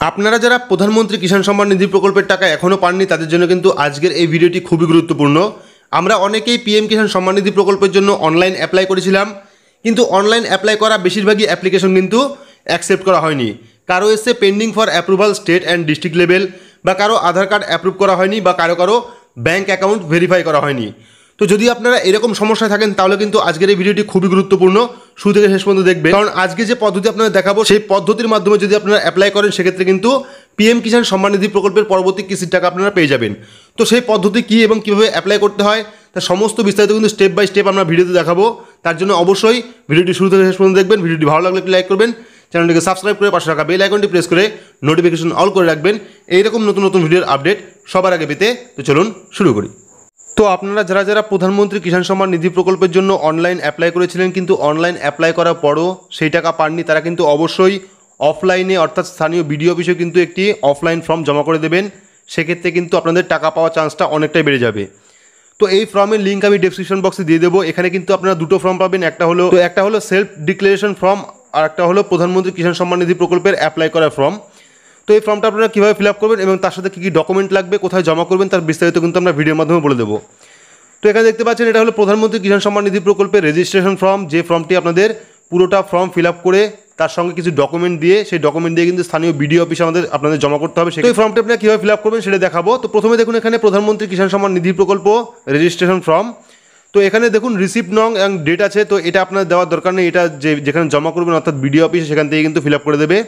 আপনারা যারা প্রধানমন্ত্রী কিষাণ সম্মান নিধি প্রকল্পের টাকা এখনও পাননি তাদের জন্য কিন্তু আজকের এই ভিডিওটি খুবই গুরুত্বপূর্ণ। আমরা অনেকেই পিএম কিষাণ সম্মান নিধি প্রকল্পের জন্য অনলাইন অ্যাপ্লাই করেছিলাম, কিন্তু অনলাইন অ্যাপ্লাই করা বেশিরভাগই অ্যাপ্লিকেশন কিন্তু অ্যাকসেপ্ট করা হয়নি। কারো এসে pending for approval state and district level, বা কারো আধার কার্ড অ্যাপ্রুভ করা হয়নি, বা কারো ব্যাঙ্ক অ্যাকাউন্ট ভেরিফাই করা হয়নি। তো যদি আপনারা এরকম সমস্যায় থাকেন তাহলে কিন্তু আজকের এই ভিডিওটি খুবই গুরুত্বপূর্ণ, শুরু থেকে শেষ পর্যন্ত দেখবেন। কারণ আজকে যে পদ্ধতি আপনাদের দেখাবো সেই পদ্ধতির মাধ্যমে যদি আপনারা অ্যাপ্লাই করেন সেক্ষেত্রে কিন্তু পিএম কিষাণ সম্মান নিধি প্রকল্পের পরবর্তী কিস্তির টাকা আপনারা পেয়ে যাবেন। তো সেই পদ্ধতি কী এবং কীভাবে অ্যাপ্লাই করতে হয় তার সমস্ত বিস্তারিত কিন্তু স্টেপ বাই স্টেপ আমরা ভিডিওতে দেখাবো। তার জন্য অবশ্যই ভিডিওটি শুরু থেকে শেষ পর্যন্ত দেখবেন। ভিডিওটি ভালো লাগলে একটি লাইক করবেন, চ্যানেলটিকে সাবস্ক্রাইব করে পাশে রাখা বেল আইকনটি প্রেস করে নোটিফিকেশন অল করে রাখবেন এইরকম নতুন নতুন ভিডিওর আপডেট সবার আগে পেতে। তো চলুন শুরু করি। তো আপনারা যারা প্রধানমন্ত্রী কিষাণ সম্মান নিধি প্রকল্পের জন্য অনলাইন অ্যাপ্লাই করেছিলেন কিন্তু অনলাইন অ্যাপ্লাই করার পরও সেই টাকা পাননি, তারা কিন্তু অবশ্যই অফলাইনে অর্থাৎ স্থানীয় বিডিও অফিসে কিন্তু একটি অফলাইন ফর্ম জমা করে দেবেন। সেক্ষেত্রে কিন্তু আপনাদের টাকা পাওয়ার চান্সটা অনেকটাই বেড়ে যাবে। তো এই ফর্মের লিঙ্ক আমি ডেসক্রিপশন বক্সে দিয়ে দেবো। এখানে কিন্তু আপনারা দুটো ফর্ম পাবেন, একটা হলো সেলফ ডিক্লারেশন ফর্ম, আর একটা হলো প্রধানমন্ত্রী কিষাণ সম্মান নিধি প্রকল্পের অ্যাপ্লাই করার ফর্ম। তো এই ফর্মটা আপনারা কীভাবে ফিল আপ করবেন এবং তার সাথে কী কী ডকুমেন্ট লাগবে, কোথায় জমা করবেন তার বিস্তারিত কিন্তু আমরা ভিডিওর মাধ্যমে বলে দেবো। তো এখানে দেখতে পাচ্ছেন এটা হলো প্রধানমন্ত্রী কিষাণ সম্মান নিধি প্রকল্পের রেজিস্ট্রেশন ফর্ম, যে ফর্মটি আপনাদের পুরোটা ফর্ম ফিল আপ করে তার সঙ্গে কিছু ডকুমেন্ট দিয়ে সেই ডকুমেন্ট দিয়ে কিন্তু স্থানীয় বিডিও অফিসে আপনাদের জমা করতে হবে। সেই ফর্মটা আপনারা কীভাবে ফিল আপ করবেন সেটা দেখাবো। তো প্রথমে দেখুন এখানে প্রধানমন্ত্রী কিষাণ সম্মান নিধি প্রকল্প রেজিস্ট্রেশন ফর্ম। তো এখানে দেখুন রিসিপ্ট নং এবং ডেট আছে, তো এটা আপনার দেওয়ার দরকার নেই, এটা যেখানে জমা করবেন অর্থাৎ বিডিও অফিসে সেখান থেকে কিন্তু ফিল আপ করে দেবে।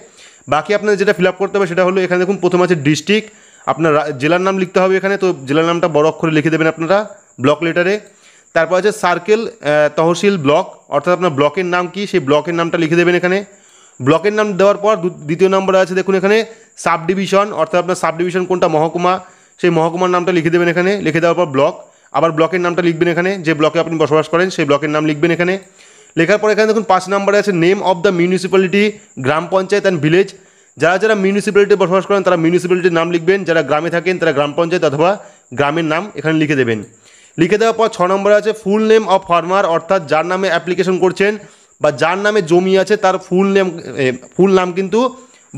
বাকি আপনাদের যেটা ফিল আপ করতে হবে সেটা হলো এখানে দেখুন প্রথম আছে ডিস্ট্রিক্ট, আপনার জেলার নাম লিখতে হবে এখানে। তো জেলার নামটা বড় অক্ষরে লিখে দেবেন আপনারা ব্লক লেটারে। তারপর আছে সার্কেল, তহসিল, ব্লক, অর্থাৎ আপনার ব্লকের নাম কি সেই ব্লকের নামটা লিখে দেবেন এখানে। ব্লকের নাম দেওয়ার পর দ্বিতীয় নম্বরে আছে দেখুন এখানে সাব ডিভিশন, অর্থাৎ আপনার সাব ডিভিশন কোনটা মহকুমা সেই মহকুমার নামটা লিখে দেবেন এখানে। লিখে দেওয়ার পর ব্লক, আবার ব্লকের নামটা লিখবেন এখানে, যে ব্লকে আপনি বসবাস করেন সেই ব্লকের নাম লিখবেন এখানে। লেখার পর এখানে দেখুন 5 নম্বরে আছে name of the municipality, gram panchayat and village. যারা মিউনিসিপ্যালিটি বসবাস করেন তারা মিউনিসিপ্যালিটির নাম লিখবেন, যারা গ্রামে থাকেন তারা গ্রাম পঞ্চায়েত অথবা গ্রামের নাম এখানে লিখে দেবেন। লিখে দেওয়ার পর 6 নম্বরে আছে ফুল নেম অফ ফার্মার, অর্থাৎ যার নামে অ্যাপ্লিকেশন করছেন বা যার নামে জমি আছে তার ফুল নাম কিন্তু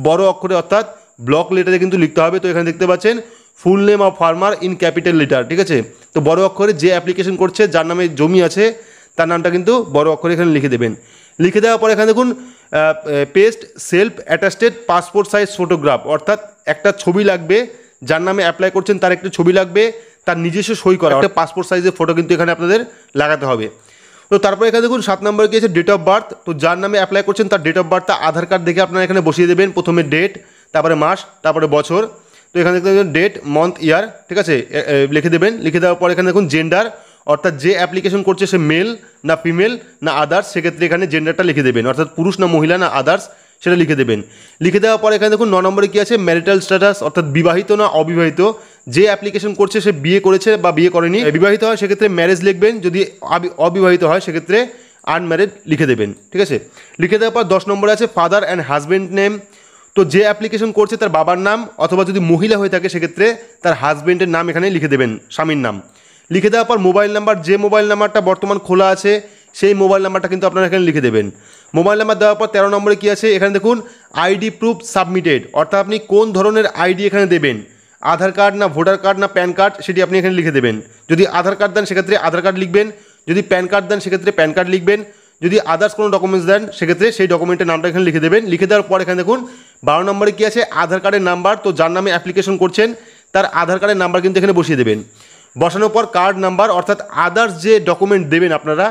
বড় অক্ষরে অর্থাৎ ব্লক লেটারে কিন্তু লিখতে হবে। তো এখানে দেখতে পাচ্ছেন full name of farmer in capital letter, ঠিক আছে। তো বড় অক্ষরে যে অ্যাপ্লিকেশন করছে যার নামে জমি আছে তার নামটা কিন্তু বড় অক্ষরে এখানে লিখে দেবেন। লিখে দেওয়ার পর এখানে দেখুন paste self attested passport size photograph, অর্থাৎ একটা ছবি লাগবে, যার নামে অ্যাপ্লাই করছেন তার একটা ছবি লাগবে, তার নিজস্ব সই করা একটা পাসপোর্ট সাইজের ফটো কিন্তু এখানে আপনাদের লাগাতে হবে। তো তারপরে এখানে দেখুন 7 নম্বরে কি আছে ডেট অফ বার্থ। তো যার নামে অ্যাপ্লাই করছেন তার ডেট অফ বার্থটা আধার কার্ড দেখে আপনারা এখানে বসিয়ে দেবেন। প্রথমে ডেট, তারপরে মাস, তারপরে বছর। তো এখানে দেখতে দেবেন ডেট, মান্থ, ইয়ার, ঠিক আছে, লিখে দেবেন। লিখে দেওয়ার পর এখানে দেখুন জেন্ডার, অর্থাৎ যে অ্যাপ্লিকেশন করছে সে মেল না ফিমেল না আদার্স, সেক্ষেত্রে এখানে জেন্ডারটা লিখে দেবেন, অর্থাৎ পুরুষ না মহিলা না আদার্স সেটা লিখে দেবেন। লিখে দেওয়ার পর এখানে দেখুন 9 নম্বরে কী আছে ম্যারিটাল স্ট্যাটাস, অর্থাৎ বিবাহিত না অবিবাহিত। যে অ্যাপ্লিকেশন করছে সে বিয়ে করেছে বা বিয়ে করেনি, বিবাহিত হয় সেক্ষেত্রে ম্যারেজ লিখবেন, যদি অবিবাহিত হয় সেক্ষেত্রে আনম্যারিড লিখে দেবেন, ঠিক আছে। লিখে দেওয়ার পর 10 নম্বরে আছে ফাদার অ্যান্ড হাজব্যান্ড নেম। তো যে অ্যাপ্লিকেশন করছে তার বাবার নাম, অথবা যদি মহিলা হয়ে থাকে সেক্ষেত্রে তার হাজব্যান্ডের নাম এখানে লিখে দেবেন, স্বামীর নাম। লিখে দেওয়ার পর মোবাইল নাম্বার, যে মোবাইল নাম্বারটা বর্তমান খোলা আছে সেই মোবাইল নাম্বারটা কিন্তু আপনারা এখানে লিখে দেবেন। মোবাইল নাম্বার দেওয়ার পর 13 নম্বরে কী আছে এখানে দেখুন আইডি প্রুফ সাবমিটেড, অর্থাৎ আপনি কোন ধরনের আইডি এখানে দেবেন, আধার কার্ড না ভোটার কার্ড না প্যান কার্ড সেটি আপনি এখানে লিখে দেবেন। যদি আধার কার্ড দেন সেক্ষেত্রে আধার কার্ড লিখবেন, যদি প্যান কার্ড দেন সেক্ষেত্রে প্যান কার্ড লিখবেন, যদি আদার্স কোনো ডকুমেন্টস দেন সেক্ষেত্রে সেই ডকুমেন্টের নামটা এখানে লিখে দেবেন। লিখে দেওয়ার পর এখানে দেখুন 12 নম্বরে কী আছে আধার কার্ডের নাম্বার। তো যার নামে অ্যাপ্লিকেশন করছেন তার আধার কার্ডের নাম্বার কিন্তু এখানে বসিয়ে দেবেন। বসানোর পর কার্ড নাম্বার, অর্থাৎ আদার্স যে ডকুমেন্ট দেবেন আপনারা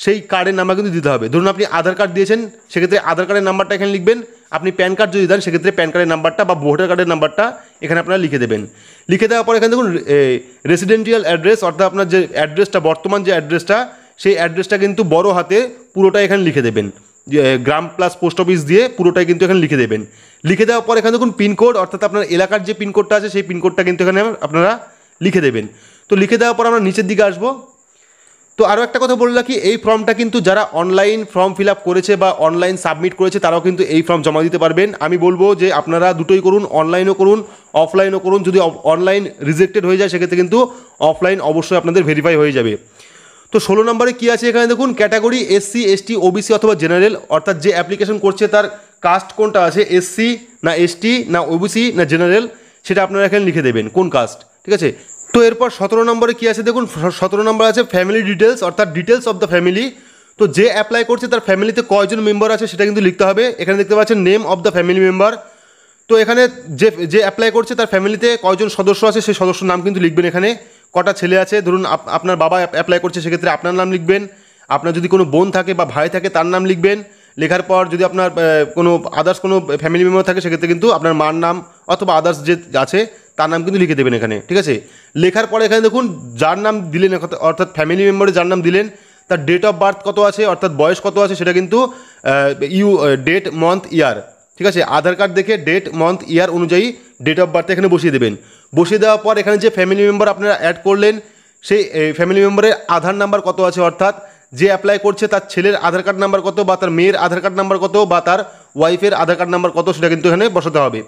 সেই কার্ডের নাম্বার কিন্তু দিতে হবে। ধরুন আপনি আধার কার্ড দিয়েছেন সেক্ষেত্রে আধার কার্ডের নাম্বারটা এখানে লিখবেন। আপনি প্যান কার্ড যদি দেন সেক্ষেত্রে প্যান কার্ডের নাম্বারটা বা ভোটার কার্ডের নাম্বারটা এখানে আপনারা লিখে দেবেন। লিখে দেওয়ার পর এখানে দেখুন রেসিডেন্সিয়াল অ্যাড্রেস, অর্থাৎ আপনার যে অ্যাড্রেসটা বর্তমান যে অ্যাড্রেসটা সেই অ্যাড্রেসটা কিন্তু বড় হাতে পুরোটাই এখানে লিখে দেবেন, গ্রাম প্লাস পোস্ট অফিস দিয়ে পুরোটাই কিন্তু এখানে লিখে দেবেন। লিখে দেওয়ার পর এখানে দেখুন পিনকোড, অর্থাৎ আপনার এলাকার যে পিনকোডটা আছে সেই পিনকোডটা কিন্তু এখানে আপনারা লিখে দেবেন। তো লিখে দেওয়ার পর আমরা নিচের দিকে আসবো। তো আরও একটা কথা বলে রাখি, এই ফর্মটা কিন্তু যারা অনলাইন ফর্ম ফিল আপ করেছে বা অনলাইন সাবমিট করেছে তারাও কিন্তু এই ফর্ম জমা দিতে পারবেন। আমি বলবো যে আপনারা দুটোই করুন, অনলাইনও করুন অফলাইনও করুন। যদি অনলাইন রিজেক্টেড হয়ে যায় সেক্ষেত্রে কিন্তু অফলাইন অবশ্যই আপনাদের ভেরিফাই হয়ে যাবে। তো 16 নম্বরে কী আছে এখানে দেখুন ক্যাটাগরি SC ST OBC অথবা জেনারেল, অর্থাৎ যে অ্যাপ্লিকেশন করছে তার কাস্ট কোনটা আছে, এসসি না এসটি না ওবিসি না জেনারেল, সেটা আপনারা এখানে লিখে দেবেন কোন কাস্ট, ঠিক আছে। তো এরপর 17 নম্বরে কী আছে দেখুন, 17 নম্বর আছে ফ্যামিলি ডিটেলস, অর্থাৎ ডিটেলস অফ দ্য ফ্যামিলি। তো যে অ্যাপ্লাই করছে তার ফ্যামিলিতে কয়জন মেম্বার আছে সেটা কিন্তু লিখতে হবে। এখানে দেখতে পাচ্ছেন name of the family member. তো এখানে যে অ্যাপ্লাই করছে তার ফ্যামিলিতে কয়জন সদস্য আছে সেই সদস্যর নাম কিন্তু লিখবেন। এখানে কটা ছেলে আছে, ধরুন আপনার বাবা অ্যাপ্লাই করছে, সেক্ষেত্রে আপনার নাম লিখবেন। আপনার যদি কোনো বোন থাকে বা ভাই থাকে তার নাম লিখবেন। লেখার পর যদি আপনার কোনো আদার্স কোনো ফ্যামিলি মেম্বার থাকে সেক্ষেত্রে কিন্তু আপনার মার নাম অথবা আদার্স যে আছে তার নাম কিন্তু লিখে দেবেন এখানে, ঠিক আছে। লেখার পরে এখানে দেখুন যার নাম দিলেন, অর্থাৎ ফ্যামিলি মেম্বারে যার নাম দিলেন তার ডেট অফ বার্থ কত আছে, অর্থাৎ বয়স কত আছে, সেটা কিন্তু ডেট মান্থ ইয়ার, ঠিক আছে। আধার কার্ড দেখে ডেট মান্থ ইয়ার অনুযায়ী ডেট অফ বার্থ এখানে বসিয়ে দেবেন। বসিয়ে দেওয়ার পর এখানে যে ফ্যামিলি মেম্বার আপনারা অ্যাড করলেন সেই ফ্যামিলি মেম্বারের আধার নাম্বার কত আছে, অর্থাৎ যে অ্যাপ্লাই করছে তার ছেলের আধার কার্ড নাম্বার কত বা তার মেয়ের আধার কার্ড নাম্বার কত বা তার ওয়াইফের আধার কার্ড নাম্বার কত, সেটা কিন্তু এখানে বসাতে হবে।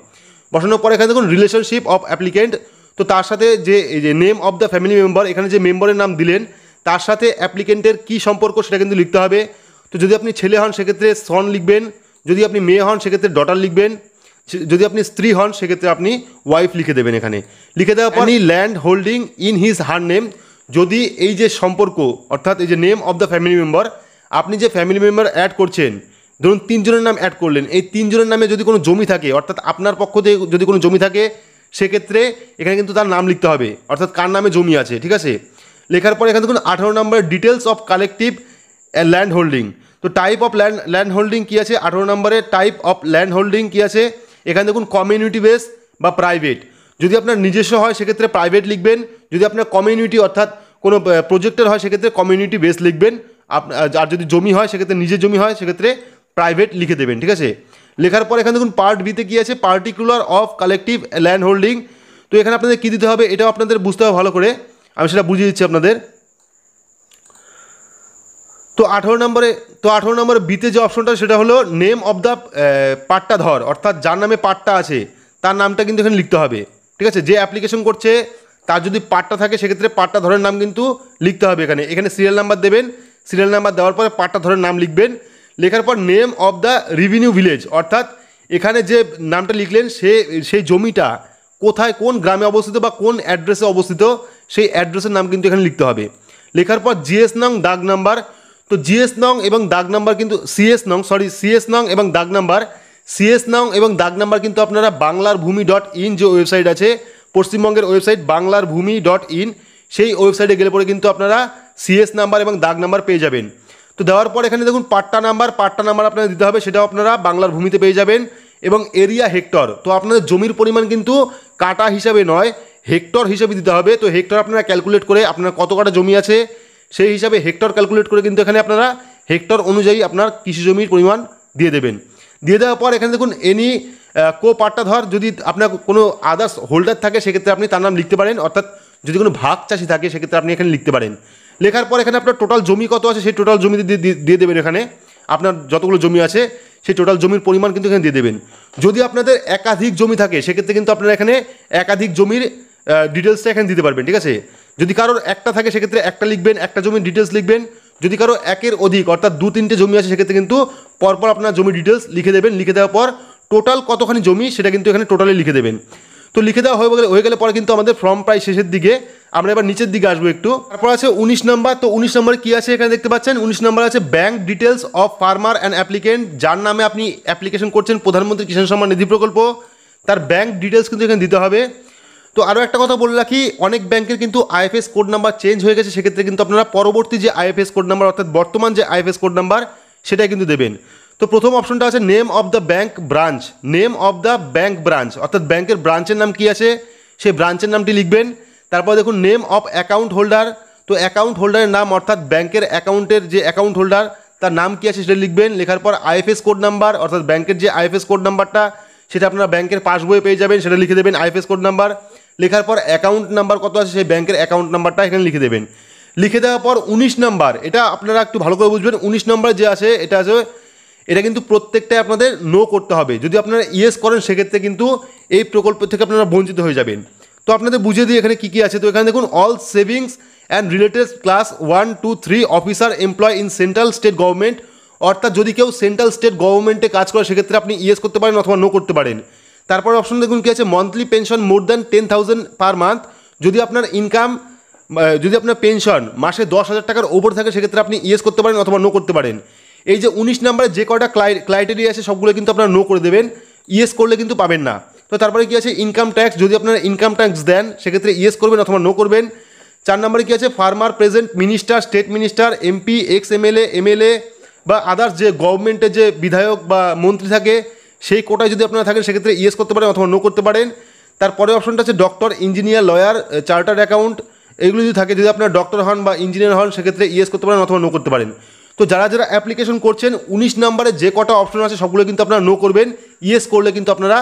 বসানোর পর এখানে দেখুন রিলেশনশিপ অফ অ্যাপ্লিকেন্ট। তো তার সাথে যে name of the family member, এখানে যে মেম্বারের নাম দিলেন তার সাথে অ্যাপ্লিকেন্টের কী সম্পর্ক সেটা কিন্তু লিখতে হবে। তো যদি আপনি ছেলে হন সেক্ষেত্রে সন লিখবেন, যদি আপনি মেয়ে হন সেক্ষেত্রে ডটার লিখবেন, যদি আপনি স্ত্রী হন সেক্ষেত্রে আপনি ওয়াইফ লিখে দেবেন। এখানে লিখে দেওয়ার পর land holding in his her name, যদি এই যে সম্পর্ক অর্থাৎ এই যে name of the family member, আপনি যে ফ্যামিলি মেম্বার অ্যাড করছেন, ধরুন 3 জনের নাম অ্যাড করলেন, এই 3 জনের নামে যদি কোনো জমি থাকে, অর্থাৎ আপনার পক্ষ থেকে যদি কোনো জমি থাকে সেক্ষেত্রে এখানে কিন্তু তার নাম লিখতে হবে, অর্থাৎ কার নামে জমি আছে, ঠিক আছে। লেখার পর এখানে দেখুন 18 নম্বর details of collective land holding. তো টাইপ অফ ল্যান্ড হোল্ডিং কী আছে, 18 নম্বরে টাইপ অফ ল্যান্ড হোল্ডিং কী আছে, এখানে দেখুন কমিউনিটি বেস বা প্রাইভেট। যদি আপনার নিজস্ব হয় সেক্ষেত্রে প্রাইভেট লিখবেন, যদি আপনার কমিউনিটি অর্থাৎ কোনো প্রজেক্টের হয় সেক্ষেত্রে কমিউনিটি বেস লিখবেন। আর যদি জমি হয় সেক্ষেত্রে নিজের জমি হয় সেক্ষেত্রে প্রাইভেট লিখে দেবেন, ঠিক আছে। লেখার পর এখানে দেখুন পার্ট বিতে কী আছে, particular of collective land holding. তো এখানে আপনাদের কী দিতে হবে এটাও আপনাদের বুঝতে হবে ভালো করে, আমি সেটা বুঝিয়ে দিচ্ছি আপনাদের। তো 18 নম্বরে বিতে যে অপশনটা সেটা হলো নেম অফ দ্য পাট্টাধর, অর্থাৎ যার নামে পাট্টা আছে তার নামটা কিন্তু এখানে লিখতে হবে, ঠিক আছে। যে অ্যাপ্লিকেশন করছে তার যদি পাট্টা থাকে সেক্ষেত্রে পাট্টাধরের নাম কিন্তু লিখতে হবে। এখানে সিরিয়াল নাম্বার দেবেন, সিরিয়াল নাম্বার দেওয়ার পরে পাট্টাধরের নাম লিখবেন। লেখার পর name of the revenue village, অর্থাৎ এখানে যে নামটা লিখলেন সেই জমিটা কোথায় কোন গ্রামে অবস্থিত বা কোন অ্যাড্রেসে অবস্থিত সেই অ্যাড্রেসের নাম কিন্তু এখানে লিখতে হবে। লেখার পর জিএস নং দাগ নাম্বার। তো জিএস নং এবং দাগ নাম্বার কিন্তু সিএস নং এবং দাগ নাম্বার কিন্তু আপনারা banglarbhumi.in যে ওয়েবসাইট আছে, পশ্চিমবঙ্গের ওয়েবসাইট banglarbhumi.in, সেই ওয়েবসাইটে গেলে পরে কিন্তু আপনারা সিএস নাম্বার এবং দাগ নাম্বার পেয়ে যাবেন। তো দেওয়ার পর এখানে দেখুন পাট্টা নাম্বার আপনাদের দিতে হবে, সেটাও আপনারা বাংলার ভূমিতে পেয়ে যাবেন। এবং এরিয়া হেক্টর, তো আপনাদের জমির পরিমাণ কিন্তু কাটা হিসাবে নয় হেক্টর হিসাবে দিতে হবে। তো হেক্টর আপনারা ক্যালকুলেট করে আপনার কত কাটা জমি আছে সেই হিসাবে হেক্টর ক্যালকুলেট করে কিন্তু এখানে আপনারা হেক্টর অনুযায়ী আপনার কৃষি জমির পরিমাণ দিয়ে দেবেন। দিয়ে দেওয়ার পর এখানে দেখুন এনি কো পাট্টাধর, যদি আপনার কোনো আদার্স হোল্ডার থাকে সেক্ষেত্রে আপনি তার নাম লিখতে পারেন, অর্থাৎ যদি কোনো ভাগ চাষি থাকে সেক্ষেত্রে আপনি এখানে লিখতে পারেন। লেখার পর এখানে আপনার টোটাল জমি কত আছে সেই টোটাল জমি দিয়ে দেবেন। এখানে আপনার যতগুলো জমি আছে সেই টোটাল জমির পরিমাণ কিন্তু এখানে দিয়ে দেবেন। যদি আপনাদের একাধিক জমি থাকে সেক্ষেত্রে কিন্তু আপনারা এখানে একাধিক জমির ডিটেলসটা এখানে দিতে পারবেন, ঠিক আছে। যদি কারোর একটা থাকে সেক্ষেত্রে একটা লিখবেন, একটা জমির ডিটেলস লিখবেন। যদি কারো একের অধিক অর্থাৎ 2-3টে জমি আছে সেক্ষেত্রে কিন্তু পরপর আপনার জমির ডিটেলস লিখে দেবেন। লিখে দেওয়ার পর টোটাল কতখানি জমি সেটা কিন্তু এখানে টোটালি লিখে দেবেন। তো লিখে দেওয়া হয়ে গেলে পরে কিন্তু আমাদের ফর্ম প্রায় শেষের দিকে, আমরা এবার নিচের দিকে আসবো একটু। তারপর আছে 19 নম্বর। তো 19 নম্বরে কী আছে এখানে দেখতে পাচ্ছেন, 19 নম্বর আছে bank details of farmer and applicant. যার নামে আপনি অ্যাপ্লিকেশন করছেন প্রধানমন্ত্রী কিষাণ সম্মান নিধি প্রকল্প, তার ব্যাঙ্ক ডিটেলস কিন্তু এখানে দিতে হবে। তো আরও একটা কথা বলে রাখি, অনেক ব্যাংকের কিন্তু আইএফএস কোড নাম্বার চেঞ্জ হয়ে গেছে, সেক্ষেত্রে কিন্তু আপনারা পরবর্তী যে আইএফএস কোড নাম্বার অর্থাৎ বর্তমান যে আইএফএস কোড নাম্বার সেটাই কিন্তু দেবেন। তো প্রথম অপশনটা আছে name of the bank branch, অর্থাৎ ব্যাংকের ব্রাঞ্চের নাম কী আছে সেই ব্রাঞ্চের নামটি লিখবেন। তারপর দেখুন নেম অফ অ্যাকাউন্ট হোল্ডার, তো অ্যাকাউন্ট হোল্ডারের নাম অর্থাৎ ব্যাংকের অ্যাকাউন্টের যে অ্যাকাউন্ট হোল্ডার তার নাম কী আছে সেটা লিখবেন। লেখার পর আইএফএস কোড নাম্বার, অর্থাৎ ব্যাংকের যে আইএফএস কোড নাম্বারটা সেটা আপনারা ব্যাংকের পাসবইয়ে পেয়ে যাবেন, সেটা লিখে দেবেন আইএফএস কোড নাম্বার। লেখার পর অ্যাকাউন্ট নাম্বার কত আছে সেই ব্যাংকের অ্যাকাউন্ট নাম্বারটা এখানে লিখে দেবেন। লিখে দেওয়ার পর 19 নাম্বার, এটা আপনারা একটু ভালো করে বুঝবেন। 19 নম্বর যে আছে এটা কিন্তু প্রত্যেকটাই আপনাদের নো করতে হবে। যদি আপনারা ইয়েস করেন সেক্ষেত্রে কিন্তু এই প্রকল্প থেকে আপনারা বঞ্চিত হয়ে যাবেন। তো আপনাদের বুঝিয়ে দিই এখানে কী কী আছে। তো এখানে দেখুন all savings and related class 1, 2, 3 officer employ in central state government অর্থাৎ যদি কেউ সেন্ট্রাল স্টেট গভর্নমেন্টে কাজ করে সেক্ষেত্রে আপনি ইয়েস করতে পারেন অথবা নো করতে পারেন। তারপর অপশন দেখুন কি আছে, monthly pension more than 10,000 per month. যদি আপনার ইনকাম যদি আপনার পেনশন মাসে 10,000 টাকার ওপর থাকে সেক্ষেত্রে আপনি ইয়েস করতে পারেন অথবা নো করতে পারেন। এই যে 19 নম্বরে যে কটা ক্রাইটেরিয়া আছে সবগুলো কিন্তু আপনারা নো করে দেবেন, ইয়েস করলে কিন্তু পাবেন না। তো তারপরে কি আছে, ইনকাম ট্যাক্স, যদি আপনারা ইনকাম ট্যাক্স দেন সেক্ষেত্রে ইয়েস করবেন অথবা নো করবেন। 4 নম্বরে কি আছে, farmer, present minister, state minister, MP, x MLA বা আদার্স যে গভর্নমেন্টের যে বিধায়ক বা মন্ত্রী থাকে সেই কোটায় যদি আপনারা থাকেন সেক্ষেত্রে ইয়েস করতে পারেন অথবা নো করতে পারেন। তারপরে অপশনটা আছে doctor, engineer, lawyer, chartered account, এগুলো যদি থাকে, যদি আপনারা ডক্টর হন বা ইঞ্জিনিয়ার হন সেক্ষেত্রে ইয়েস করতে পারেন অথবা নো করতে পারেন। তো যারা যারা অ্যাপ্লিকেশন করছেন 19 নম্বরে যে কটা অপশন আছে সবগুলো কিন্তু আপনারা নো করবেন। ইয়েস করলে কিন্তু আপনারা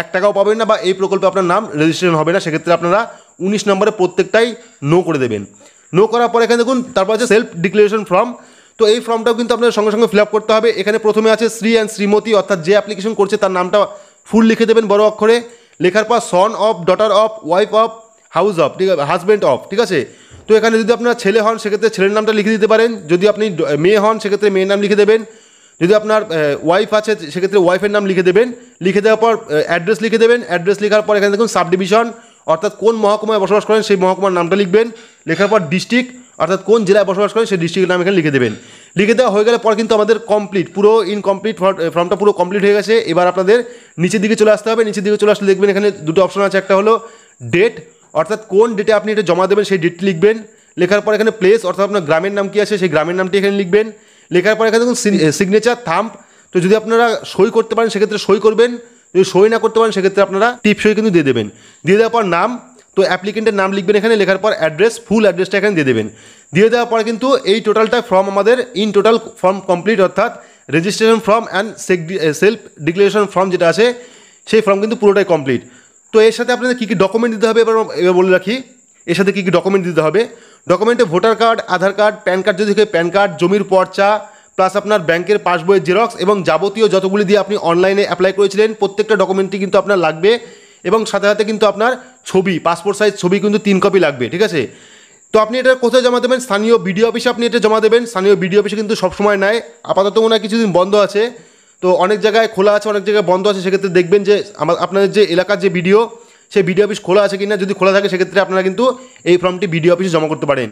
1 টাকাও পাবেন না বা এই প্রকল্পে আপনার নাম রেজিস্ট্রেশন হবে না, সেক্ষেত্রে আপনারা 19 নম্বরে প্রত্যেকটাই নো করে দেবেন। নো করার পর এখানে দেখুন তারপর আছে সেলফ ডিক্লারেশন ফর্ম। তো এই ফর্মটাও কিন্তু আপনার সঙ্গে সঙ্গে ফিল আপ করতে হবে। এখানে প্রথমে আছে শ্রী অ্যান্ড শ্রীমতী, অর্থাৎ যে অ্যাপ্লিকেশন করছে তার নামটা ফুল লিখে দেবেন বড় অক্ষরে। লেখার পর son of, daughter of, wife of, house of, ঠিক আছে, হাজব্যান্ড অফ, ঠিক আছে। তো এখানে যদি আপনার ছেলে হন সেক্ষেত্রে ছেলের নামটা লিখে দিতে পারেন, যদি আপনি মেয়ে হন সেক্ষেত্রে মেয়ের নাম লিখে দেবেন, যদি আপনার ওয়াইফ আছে সেক্ষেত্রে ওয়াইফের নাম লিখে দেবেন। লিখে দেওয়ার পর অ্যাড্রেস লিখে দেবেন। অ্যাড্রেস লেখার পর এখানে দেখুন সাব ডিভিশন, অর্থাৎ কোন মহকুমায় বসবাস করেন সেই মহকুমার নামটা লিখবেন। লেখার পর ডিস্ট্রিক্ট, অর্থাৎ কোন জেলায় বসবাস করেন সেই ডিস্ট্রিক্টের নাম এখানে লিখে দেবেন। লিখে দেওয়া হয়ে গেলে পর কিন্তু আমাদের কমপ্লিট, পুরো ইনকমপ্লিট ফর্মটা পুরো কমপ্লিট হয়ে গেছে। এবার আপনাদের নিচের দিকে চলে আসতে হবে। নিচের দিকে চলে আসলে দেখবেন এখানে দুটো অপশন আছে, একটা হলো ডেট, অর্থাৎ কোন ডেটে আপনি এটা জমা দেবেন সেই ডেট লিখবেন। লেখার পর এখানে প্লেস, অর্থাৎ আপনার গ্রামের নাম কী আছে সেই গ্রামের নামটি এখানে লিখবেন। লেখার পর এখানে দেখুন সিগনেচার, থাম্ব। তো যদি আপনারা সই করতে পারেন সেক্ষেত্রে সই করবেন, যদি সই না করতে পারেন সেক্ষেত্রে আপনারা টিপ সই কিন্তু দিয়ে দেবেন। দিয়ে দেওয়ার পর নাম, তো অ্যাপ্লিকেন্টের নাম লিখবেন এখানে। লেখার পর অ্যাড্রেস, ফুল অ্যাড্রেসটা এখানে দিয়ে দেবেন। দিয়ে দেওয়ার পরে কিন্তু এই টোটালটা ফর্ম আমাদের ইন টোটাল ফর্ম কমপ্লিট, অর্থাৎ registration form and self declaration form যেটা আছে সেই ফর্ম কিন্তু পুরোটাই কমপ্লিট। তো এর সাথে আপনাদের কী কী ডকুমেন্ট দিতে হবে এবার বলে রাখি। এর সাথে কী কী ডকুমেন্ট দিতে হবে। ডকুমেন্টে ভোটার কার্ড, আধার কার্ড, প্যান কার্ড যদি প্যান কার্ড, জমির পর্চা, প্লাস আপনার ব্যাংকের পাসবইয়ের জেরক্স এবং যাবতীয় যতগুলি দিয়ে আপনি অনলাইনে অ্যাপ্লাই করেছিলেন প্রত্যেকটা ডকুমেন্টই কিন্তু আপনার লাগবে। এবং সাথে সাথে কিন্তু আপনার ছবি, পাসপোর্ট সাইজ ছবি কিন্তু 3 কপি লাগবে, ঠিক আছে। তো আপনি এটা কোথায় জমা দেবেন, স্থানীয় বিডিও অফিসে আপনি এটা জমা দেবেন। স্থানীয় বিডিও অফিসে কিন্তু সবসময় নেয়, আপাতত মনে হয় কিছুদিন বন্ধ আছে। তো অনেক জায়গায় খোলা আছে, অনেক জায়গায় বন্ধ আছে, সেক্ষেত্রে দেখবেন যে আপনাদের যে এলাকার যে বিডিও সেই বিডিও অফিস খোলা আছে কিনা। যদি খোলা থাকে সেক্ষেত্রে আপনারা কিন্তু এই ফর্মটি বিডিও অফিসে জমা করতে পারেন।